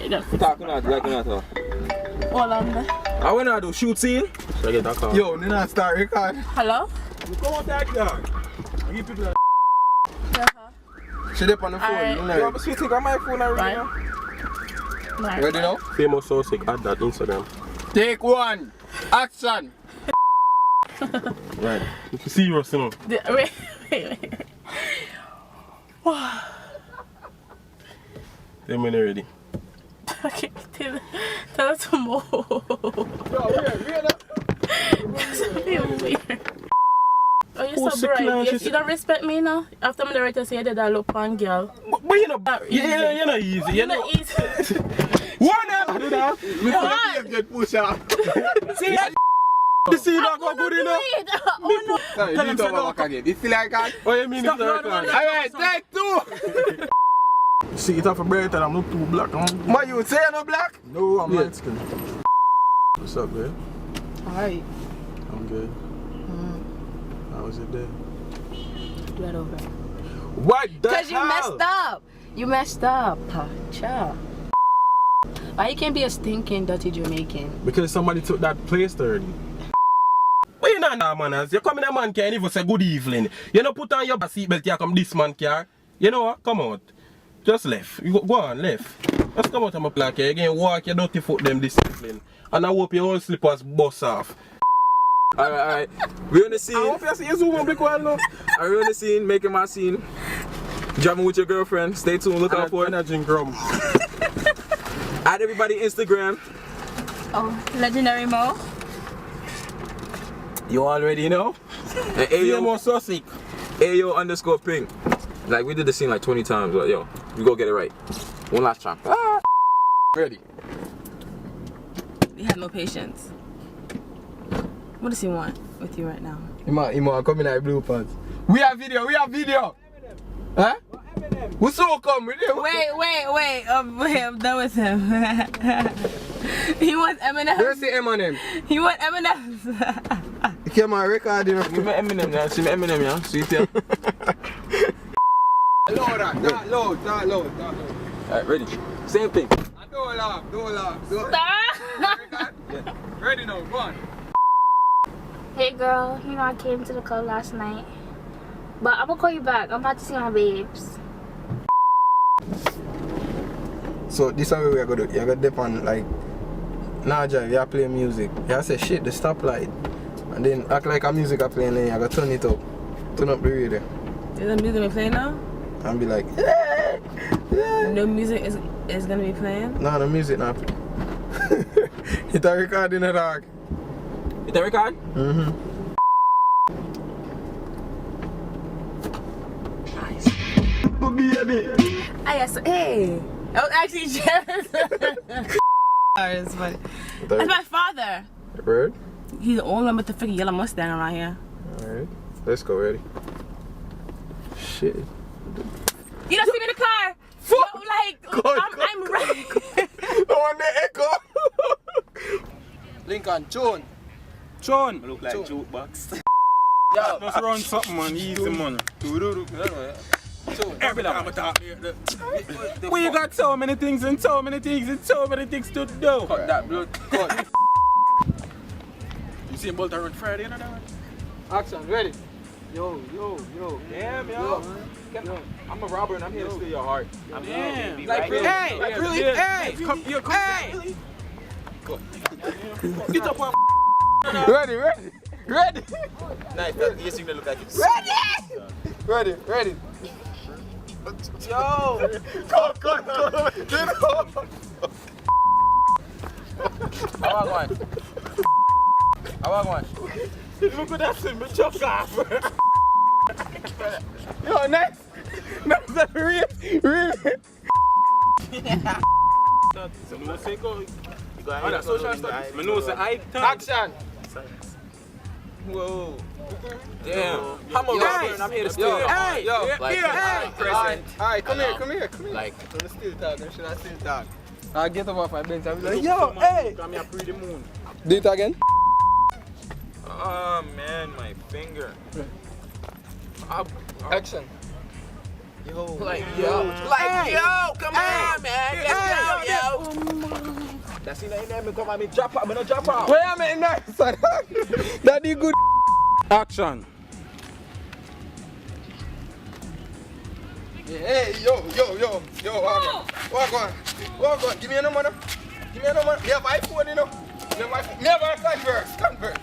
you got fix Talk not, like not. Hold on there. I wanna do shoot scene. So I get that call. Yo, not start record. Hello? You come on that dog. You people that. She dip on the phone. Alright. You You know. have a sweet thing on my phone already. Right. Ready now? FamousSosick, add that Instagram. Take one. Action. Right. Serious, you know. Wait. 10 minutes ready. Okay, tell us some more. Weird. Oh, you're so bright. You don't respect me now? After I'm the right to say that I look pan girl. But you know, you're not easy. You're not easy. What up? Do that. What? Get push out. See, you see that go good enough? Oh no. Sorry, you don't go back again. You feel like that? Oh, you mean it's not Alright, take two. See, it's off a bright and I'm not too black. What you say? No black? No, I'm light skinned. What's up, man? Alright. I'm good. How was your day? Right over. What the hell? Because you messed up. You messed up. Child. Why you can't be a stinking, dirty Jamaican? Because somebody took that place already. But you know that, man. As you come in a man car and even say good evening. You know, put on your seatbelt here, come this man car. You know what? Come out. Just left. You go on, left. Just come out of my black here. Again, walk your dirty foot them discipline. And I hope your own slippers bust off. Alright. We're on the scene. I hope you see you zoom on big one now. We're on the scene, making my scene. Jamming with your girlfriend. Stay tuned, look out for it. And I drink rum. Add everybody Instagram. Oh, Legendary Mo. You already know. And Ayo, FamousSosick. Ayo_ping. Like we did the scene like 20 times, but yo, we go get it right. One last time. Ready. We have no patience. What does he want with you right now? Ima coming like blue pants. We have video. Huh? Who so come with him? Wait, I'm done with him. He wants M&M's. Where's the M&M? He wants M&M's. You came on record, you know. Give me Eminem, yeah. See me Eminem, yeah. See it, Not loud. Alright, ready. Same thing. Don't laugh. Stop. Ready now, go on. Hey girl, you know I came to the club last night. But I'm gonna call you back. I'm about to see my babes. So this is how we are gonna do. You're gonna dip on like now drive, you play music. You say shit the stoplight. And then act like a music are playing then you gotta turn it up. Turn up the radio. Is the music playing now? And be like No music is gonna be playing? no, the music not play. It's a record in the dark. Hit that record? Hey. Oh, actually, Jess. It's funny. That's my father. Word? He's the only one with the freaking yellow Mustang around here. Alright. Let's go, ready? Shit. You don't see me in the car. Yo, like, I'm right. No one the echo. Lincoln, John. I look like jukebox. Yo, Just run something, man. Easy, man. Every time I talk here. We got so many things to do. Cut that blood. cut. You see him bolt around Friday, you know that one? Action, ready? Yo. Damn, Yo. I'm a robber and I'm here to steal your heart. Damn. Like, really? Hey, Like, really? really? Hey, come, hey. Get up on. Ready. Nice, you seem to look like it's Ready. Yo! Go. Get up. I want one. Look at that thing, but chuck off. Yo, next. Real. So no say go. Oh, that's social studies. I know say I Action. Whoa. Damn. I'm a Yo, robber and I'm here to steal your heart. Yo, Like, Alright, come here. Like, I'm gonna still talk, should I still talk? I'll get up off my bench, I'll be like, yo, hey! Come here, pretty moon. Do it again. oh man, my finger. Action. Like yo, come on, man. Let's go, yo. That's in there, me come on, me drop out, me no drop out. Where am I nice, son? That is good. Action. Hey, yo, walk on. Give me a number, no? Give me a number. You have iPhone, you know? You have iPhone. Me have a Converse.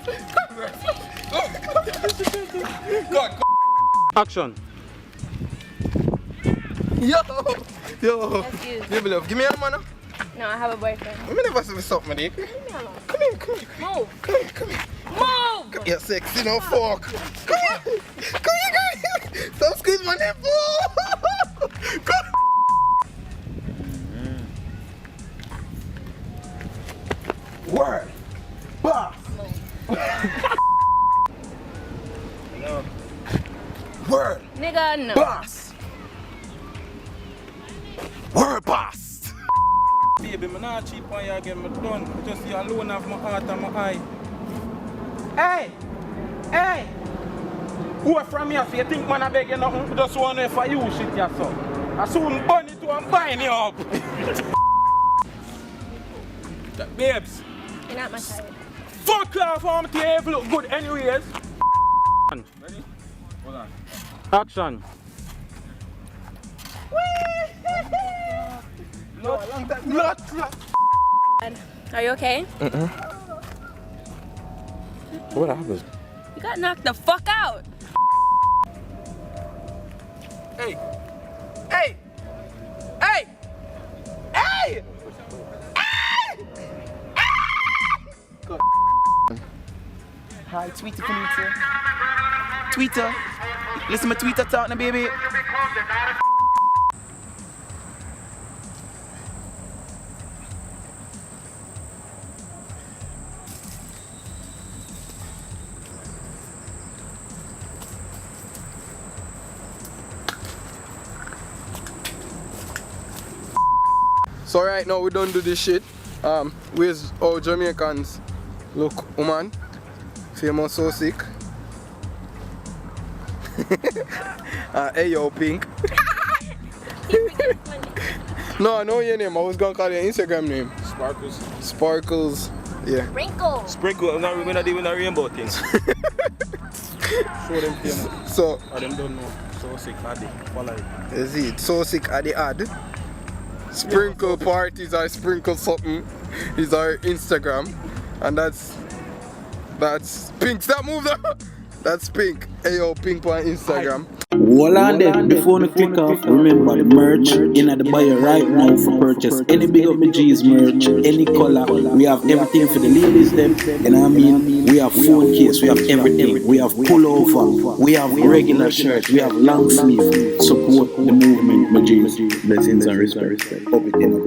God. Action. Yo. Baby love, give me a number, no? No, I have a boyfriend. Let me never say something, my dick. Leave me alone. Come here. Move. Move! You're sexy, no fuck. Come here, girl. Stop squeeze my nipple. Come. Word. Boss. No. Word. Nigga, no. Boss. Word, boss. Baby, I'm not cheap on you again, I'm done. I just see alone have my heart and my eye. Hey! Who are from here? If you think man I beg you nothing, just want to know if I use shit ya so. I soon burn it to and bind you up. Babes. You're not my type. Fuck off, I'm to look good anyways. Ready? Hold on. Action. Are you okay? What happened? You got knocked the fuck out. Hey! Hi, Twitter. Listen to my Twitter talk now, baby. So right now we don't do this shit. Where's all Jamaicans? Look, woman. FamousSosick. Hey yo, Pink. No, I know your name. I was gonna call your Instagram name. Sparkles. Yeah. Wrinkle. Sprinkle, we're not doing a rainbow thing. Show them famous. So, Or them don't know. So sick, addy. Follow it. is it so sick at the ad? Sprinkle parties or sprinkle something is our Instagram, and that's Pink. Stop moving. That's Pink. Hey yo, Pink on Instagram. Hold on there, before we click off, remember the merch in the bio right now for purchase. Any Big Up My G's merch, any color, we have everything for the ladies them, you know what I mean? We have phone case, we have everything, we have pullover, we have regular shirts, we have long sleeve. Support the movement, my G's. Blessings and respect. Up it in,